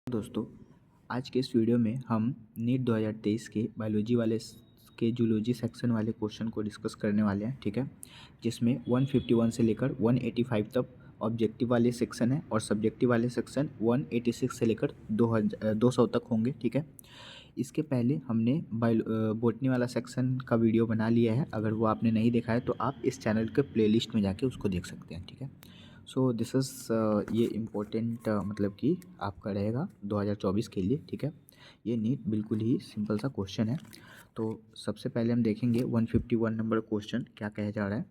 दोस्तों, आज के इस वीडियो में हम नीट 2023 के बायोलॉजी वाले के जूलॉजी सेक्शन वाले क्वेश्चन को डिस्कस करने वाले हैं। ठीक है, जिसमें 151 से लेकर 185 तक ऑब्जेक्टिव वाले सेक्शन है और सब्जेक्टिव वाले सेक्शन 186 से लेकर 200 तक होंगे। ठीक है, इसके पहले हमने बोटनी वाला सेक्शन का वीडियो बना लिया है। अगर वो आपने नहीं देखा है तो आप इस चैनल के प्लेलिस्ट में जाके उसको देख सकते हैं। ठीक है, सो दिस इज़ ये इम्पोर्टेंट मतलब कि आपका रहेगा 2024 के लिए। ठीक है, ये नीट बिल्कुल ही सिंपल सा क्वेश्चन है। तो सबसे पहले हम देखेंगे 151 नंबर क्वेश्चन क्या कहा जा रहा है।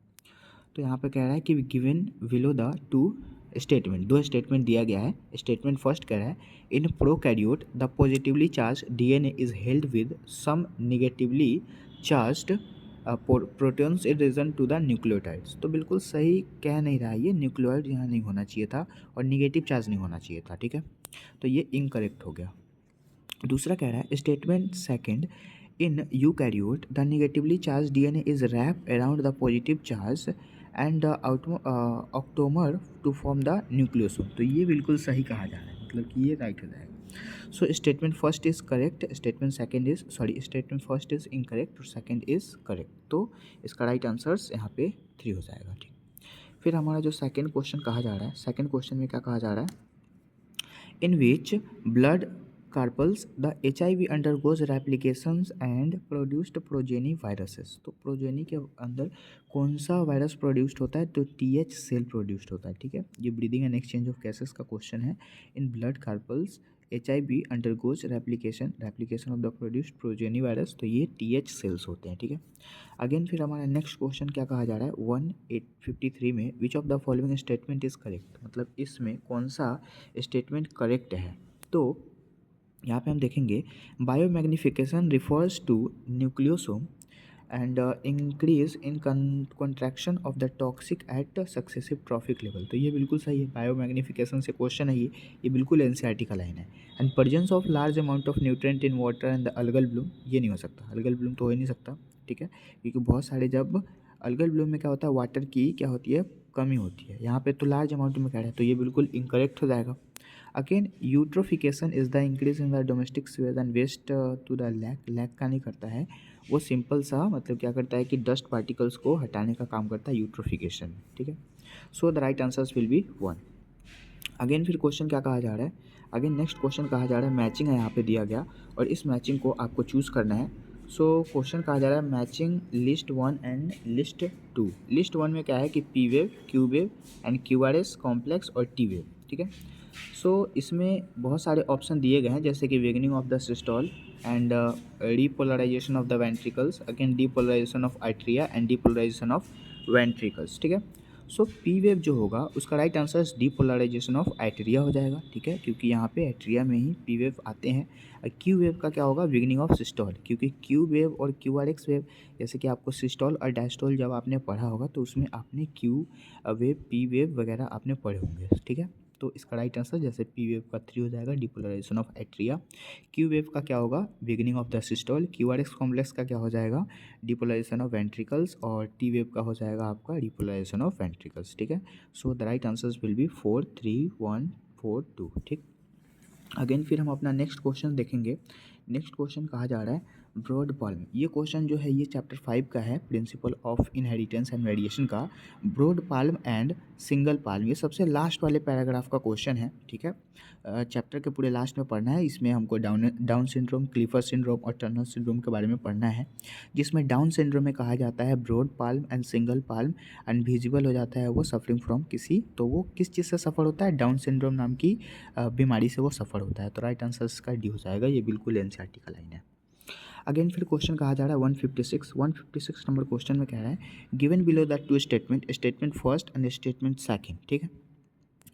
तो यहाँ पे कह रहा है कि given below the two statement, दो स्टेटमेंट दिया गया है। स्टेटमेंट फर्स्ट कह रहा है in prokaryote the positively charge DNA is held with some negatively charged protons in region to the nucleotides. तो बिल्कुल सही कह नहीं रहा है, ये न्यूक्लियोइड यहाँ नहीं होना चाहिए था और निगेटिव चार्ज नहीं होना चाहिए था। ठीक है, तो ये इनकरेक्ट हो गया। दूसरा कह रहा है statement second in eukaryote the negatively charge DNA is wrap around the positive charge and octamer to form the nucleosome. तो ये बिल्कुल सही कहा जा रहा है, मतलब कि ये राइट हो जाएगा। So statement first is correct, statement first is incorrect और सेकंड इज करेक्ट। तो इसका राइट आंसर्स यहाँ पे 3 हो जाएगा। ठीक, फिर हमारा जो सेकंड क्वेश्चन कहा जा रहा है, सेकंड क्वेश्चन में क्या कहा जा रहा है, in which blood carpels the HIV undergoes replications and produced progeny viruses। तो प्रोजेनी के अंदर कौन सा वायरस प्रोड्यूस्ड होता है, तो TH सेल प्रोड्यूस्ड होता है। ठीक है, ये breathing and exchange of gases का क्वेश्चन है। In blood carpals HIV undergoes replication of the produced progeny virus, तो ये TH सेल्स होते हैं। ठीक है, अगेन फिर हमारा नेक्स्ट क्वेश्चन क्या कहा जा रहा है 1853 में विच of the following statement is correct, मतलब इसमें कौन सा स्टेटमेंट करेक्ट है। तो यहाँ पे हम देखेंगे biomagnification refers to nucleosome and increase in contraction of the toxic at successive trophic level. तो ये बिल्कुल सही है, बायोमैग्निफिकेशन से क्वेश्चन है ये बिल्कुल एनसीईआरटी का लाइन है। And presence of large amount of nutrient in water and the algal Bloom, ये नहीं हो सकता, अलगल ब्लूम तो हो ही नहीं सकता। ठीक है, क्योंकि बहुत सारे जब अलगल ब्लूम में क्या होता है, वाटर की क्या होती है, कमी होती है। यहाँ पे तो लार्ज अमाउंट में कह रहा है, तो ये बिल्कुल इनकरेक्ट हो जाएगा। Again eutrophication is the increase in the domestic sewage and waste to the lake का नहीं करता है, वो सिंपल सा मतलब क्या करता है कि डस्ट पार्टिकल्स को हटाने का काम करता है यूट्रोफिकेशन। ठीक है, so the right answers will B 1। Again फिर क्वेश्चन क्या कहा जा रहा है, अगेन नेक्स्ट क्वेश्चन कहा जा रहा है मैचिंग है यहाँ पे दिया गया और इस मैचिंग को आपको चूज़ करना है। सो क्वेश्चन कहा जा रहा है matching list 1 and list 2। List 1 में क्या है कि P wave, Q wave and QRS complex और टी वेव। ठीक है, सो इसमें बहुत सारे ऑप्शन दिए गए हैं, जैसे कि beginning of the systole and depolarisation of the ventricles, again depolarisation of atria and depolarisation of ventricles. ठीक है, सो पी वेव जो होगा उसका right answer depolarisation of atria हो जाएगा। ठीक है, क्योंकि यहाँ पे आर्टेरिया में ही पी वेव आते हैं। और क्यू वेव का क्या होगा, वेगनिंग ऑफ सिस्टोल, क्योंकि क्यू वेव और क्यू आर एक्स वेव, जैसे कि आपको सिस्टोल और डायस्टोल जब आपने पढ़ा होगा तो उसमें आपने क्यू वेव, पी वेव वगैरह आपने पढ़े होंगे। ठीक है, तो इसका राइट आंसर जैसे पी वेव का 3 हो जाएगा depolarisation of atria, Q wave का क्या होगा beginning of the systole, Q R x complex का क्या हो जाएगा डिपोलराइजेशन ऑफ वेंट्रिकल्स और टी वेव का हो जाएगा आपका डिपोलराइजेशन ऑफ वेंट्रिकल्स। ठीक है, so the right answers will B 4 3 1 4 2। ठीक, अगेन फिर हम अपना नेक्स्ट क्वेश्चन देखेंगे। नेक्स्ट क्वेश्चन कहा जा रहा है ब्रॉड पाल्म। ये क्वेश्चन जो है ये चैप्टर 5 का है, principle of inheritance and variation का। Broad palm and single palm, ये सबसे लास्ट वाले पैराग्राफ का क्वेश्चन है। ठीक है, चैप्टर के पूरे लास्ट में पढ़ना है। इसमें हमको डाउन सिंड्रोम, क्लीफर सिंड्रोम और टर्नर सिंड्रोम के बारे में पढ़ना है, जिसमें डाउन सिंड्रोम में कहा जाता है broad palm and single palm invisible हो जाता है वो सफरिंग फ्रॉम किसी, तो वो किस चीज़ से सफ़र होता है, डाउन सिंड्रोम नाम की बीमारी से वो सफ़र होता है। तो राइट आंसर इसका डी हो जाएगा, ये बिल्कुल एनसीईआरटी का लाइन है। अगेन फिर क्वेश्चन कहा जा रहा है 156 नंबर क्वेश्चन में कह रहा है given below the two statement, statement first and statement second. ठीक है,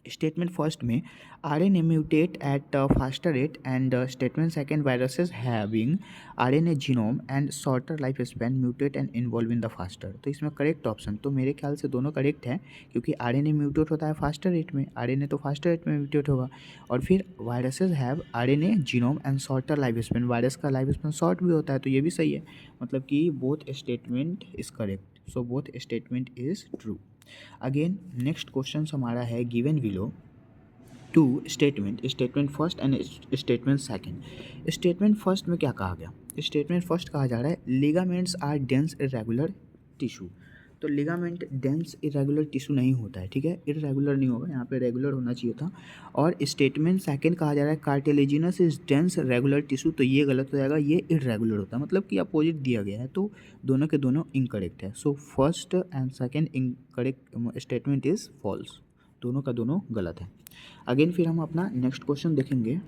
स्टेटमेंट फर्स्ट में RNA mutate eight faster rate and statement second viruses having RNA genome and shorter life span mutate and involve in the faster. तो इसमें correct option तो मेरे ख्याल से दोनों करेक्ट हैं, क्योंकि RNA म्यूटेट होता है फास्टर रेट में, RNA तो फास्टर रेट में म्यूटेट होगा, और फिर viruses have RNA genome and shorter life span, virus का लाइफ स्पैन शॉर्ट भी होता है, तो ये भी सही है, मतलब कि both statement is correct, so both statement is true. Again next question हमारा है given below two statement, statement first and statement second. Statement first में क्या कहा गया? स्टेटमेंट फर्स्ट कहा जा रहा है ligaments are dense irregular tissue. तो लिगामेंट डेंस इरेगुलर टिश्यू नहीं होता है, ठीक है, इरेगुलर नहीं होगा, यहाँ पे रेगुलर होना चाहिए था। और स्टेटमेंट सेकंड कहा जा रहा है cartilaginous is dense regular tissue, तो ये गलत हो जाएगा, ये इरेगुलर होता है, मतलब कि अपोजिट दिया गया है, तो दोनों के दोनों इनकरेक्ट है। So first and second incorrect statement is false, दोनों का दोनों गलत है। अगेन फिर हम अपना नेक्स्ट क्वेश्चन देखेंगे।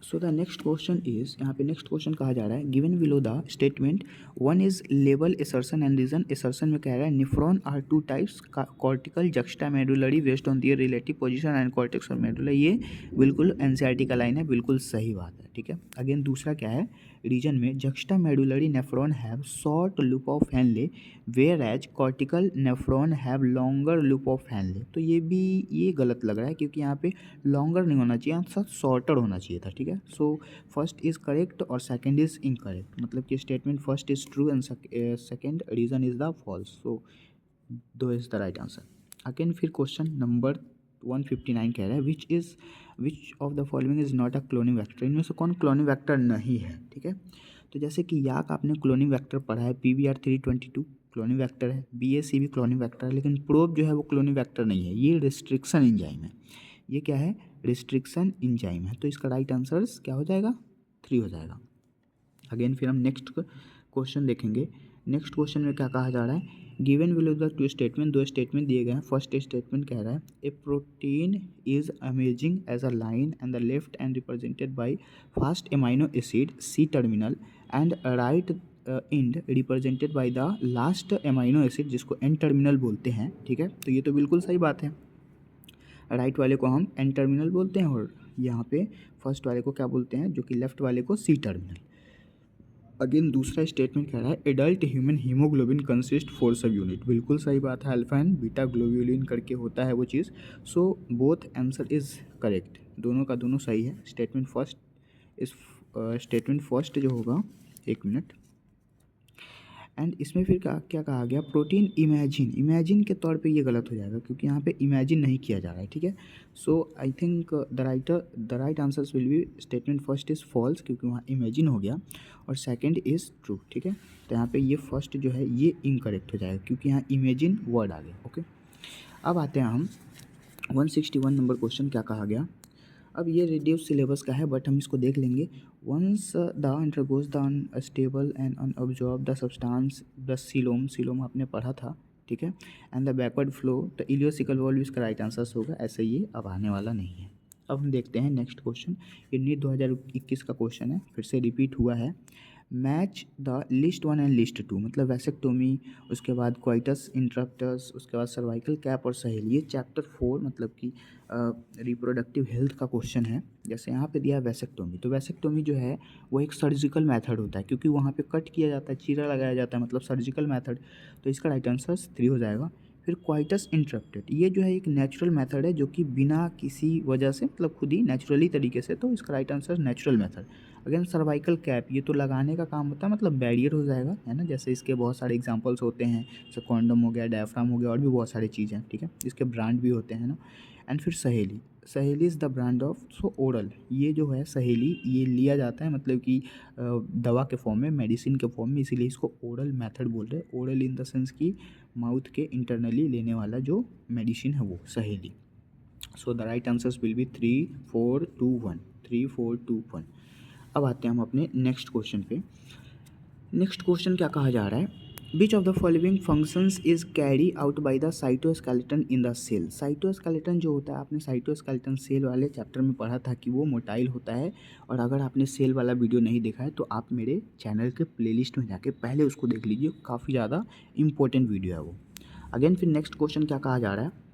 So the next question is, यहाँ पे नेक्स्ट क्वेश्चन कहा जा रहा है given below the statement one is label assertion and reason. Assertion में कह रहा है nephron are two types cortical juxta medullary based on their relative position and cortex और मेडुला। ये बिल्कुल एनसीईआरटी का लाइन है, बिल्कुल सही बात है, ठीक है। अगेन दूसरा क्या है, रीजन में juxta medullary nephron have short loop of Henle whereas cortical nephron have longer loop of Henle. तो ये गलत लग रहा है, क्योंकि यहाँ पे लॉन्गर नहीं होना चाहिए, यहाँ शॉर्टर होना चाहिए था, ठीक है। सो फर्स्ट इज करेक्ट और सेकंड इज इनकरेक्ट, मतलब कि statement first is true and second reason is the false. So दो is the right answer. Again फिर क्वेश्चन नंबर 159 कह रहा है which of the following is not a cloning vector. इनमें से कौन क्लोनिंग वेक्टर नहीं है, ठीक है। तो जैसे कि याक आपने क्लोनिंग वेक्टर पढ़ा है, PBR322 क्लोनिंग वेक्टर है, BAC भी क्लोनिंग वेक्टर है, लेकिन प्रोब जो है वो क्लोनिंग वेक्टर नहीं है, ये रिस्ट्रिक्शन एंजाइम है। ये क्या है? रिस्ट्रिक्शन एंजाइम है। तो इसका राइट आंसर क्या हो जाएगा? 3 हो जाएगा। अगेन फिर हम नेक्स्ट क्वेश्चन देखेंगे। नेक्स्ट क्वेश्चन में क्या कहा जा रहा है, given below the two statement, दो स्टेटमेंट दिए गए हैं। फर्स्ट स्टेटमेंट कह रहा है a protein is amazing as a line and the left end represented by fast amino acid C terminal and right end represented by the last amino acid जिसको N terminal बोलते हैं, ठीक है। तो ये तो बिल्कुल सही बात है, राइट वाले को हम N टर्मिनल बोलते हैं और यहाँ पे फर्स्ट वाले को क्या बोलते हैं, जो कि लेफ्ट वाले को C टर्मिनल। अगेन दूसरा स्टेटमेंट कह रहा है एडल्ट ह्यूमन हीमोग्लोबिन कंसिस्ट 4 सब यूनिट। बिल्कुल सही बात है, अल्फा एंड बीटा ग्लोब्यूलिन करके होता है वो चीज़। So both answer is correct, दोनों का दोनों सही है। स्टेटमेंट फर्स्ट जो होगा, एक मिनट, एंड इसमें फिर क्या कहा गया, प्रोटीन इमेजिन के तौर पे ये गलत हो जाएगा, क्योंकि यहाँ पे इमेजिन नहीं किया जा रहा है, ठीक है। So I think the right answers will be statement first is false, क्योंकि वहाँ इमेजिन हो गया, और सेकंड इज़ ट्रू, ठीक है। तो यहाँ पे ये फर्स्ट जो है ये इनकरेक्ट हो जाएगा, क्योंकि यहाँ इमेजिन वर्ड आ गया, ओके। अब आते हैं हम 161 नंबर क्वेश्चन, क्या कहा गया। अब ये रिड्यूस सिलेबस का है, बट हम इसको देख लेंगे। Once the undergoes the unstable and unabsorb the substance the coelom आपने पढ़ा था, ठीक है, and the backward flow the ileocecal valve, इसका राइट आंसर होगा। ऐसे ये अब आने वाला नहीं है। अब हम देखते हैं नेक्स्ट क्वेश्चन। ये नीट 2021 का क्वेश्चन है, फिर से रिपीट हुआ है। Match the list 1 and list 2, मतलब वैसेक्टोमी, उसके बाद क्वाइटस इंटरप्टस, उसके बाद सर्वाइकल कैप और सहेली। ये चैप्टर 4 मतलब कि रिप्रोडक्टिव हेल्थ का क्वेश्चन है। जैसे यहाँ पे दिया है वैसेक्टोमी, तो वैसेक्टोमी जो है वो एक सर्जिकल मेथड होता है, क्योंकि वहाँ पे कट किया जाता है, चीरा लगाया जाता है, मतलब सर्जिकल मेथड। तो इसका राइट आंसर 3 हो जाएगा। फिर क्वाइटस इंटरप्टेड, ये जो है एक नेचुरल मेथड है, जो कि बिना किसी वजह से, मतलब खुद ही नेचुरली तरीके से, तो इसका right answer natural method. Again cervical cap, ये तो लगाने का काम होता है, मतलब बैरियर हो जाएगा, है ना। जैसे इसके बहुत सारे एग्जांपल्स होते हैं, जैसे कॉन्डम हो गया, डायफ्राम हो गया, और भी बहुत सारी चीज़ें हैं, ठीक है, इसके ब्रांड भी होते हैं ना। एंड फिर सहेली is the brand of so oral, ये जो है सहेली, ये लिया जाता है मतलब कि दवा के फॉर्म में, मेडिसिन के फॉर्म में, इसीलिए इसको ओरल मेथड बोल रहे हैं। ओरल इन द सेंस कि माउथ के इंटरनली लेने वाला जो मेडिसिन है वो सहेली। So the right answers will B 3, 4, 2, 1, 3, 4, 2, 1। अब आते हैं हम अपने नेक्स्ट क्वेश्चन पे। नेक्स्ट क्वेश्चन क्या कहा जा रहा है, which of the following functions is carry out by the cytoskeleton in the cell. Cytoskeleton जो होता है, आपने साइटोस्केलेटन सेल वाले चैप्टर में पढ़ा था कि वो मोटाइल होता है। और अगर आपने सेल वाला वीडियो नहीं देखा है तो आप मेरे चैनल के प्लेलिस्ट में जाके पहले उसको देख लीजिए, काफ़ी ज़्यादा इंपॉर्टेंट वीडियो है वो। अगेन फिर नेक्स्ट क्वेश्चन क्या कहा जा रहा है,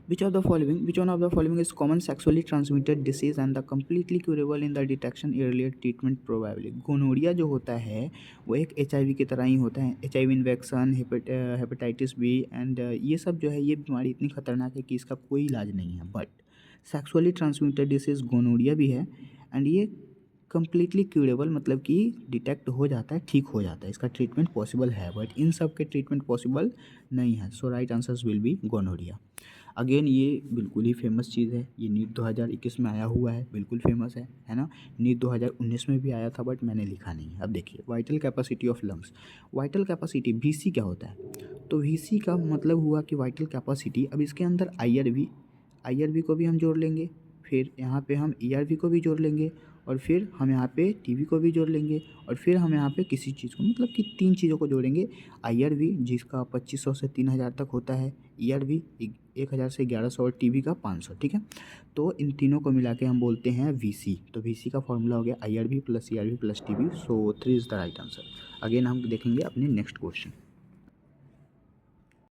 which one of the following is common sexually transmitted disease and the completely curable in the detection earlier treatment probably। Gonorrhoea जो होता है वो एक HIV की तरह ही होता है। HIV infection, hepatitis B and ये सब जो है, ये बीमारी इतनी खतरनाक है कि इसका कोई इलाज नहीं है। But sexually transmitted disease gonorrhoea भी है, एंड ये कम्प्लीटली क्यूरेबल, मतलब कि डिटेक्ट हो जाता है, ठीक हो जाता है, इसका ट्रीटमेंट पॉसिबल है। बट इन सब के ट्रीटमेंट पॉसिबल नहीं है। So right answers will be gonorrhoea. Again ये बिल्कुल ही फेमस चीज़ है, ये नीट 2021 में आया हुआ है, बिल्कुल फेमस है ना। नीट 2019 में भी आया था बट मैंने लिखा नहीं है। अब देखिए vital capacity of lungs, vital capacity VC क्या होता है, तो वीसी का मतलब हुआ कि वाइटल कैपेसिटी। अब इसके अंदर आईआरवी को भी हम जोड़ लेंगे, फिर यहाँ पे हम ईआरवी को भी जोड़ लेंगे, और फिर हम यहाँ पे टीवी को भी जोड़ लेंगे, और फिर हम यहाँ पे किसी चीज़ को, मतलब कि 3 चीज़ों को जोड़ेंगे। आईआरवी जिसका 2500 से 3000 तक होता है, ईआरवी 1000 से 1100, और टीवी का 500, ठीक है। तो इन तीनों को मिला के हम बोलते हैं वीसी। तो वीसी का फॉर्मूला हो गया IRV plus ERV plus TV. So 3 is the right answer. Again हम देखेंगे अपने नेक्स्ट क्वेश्चन।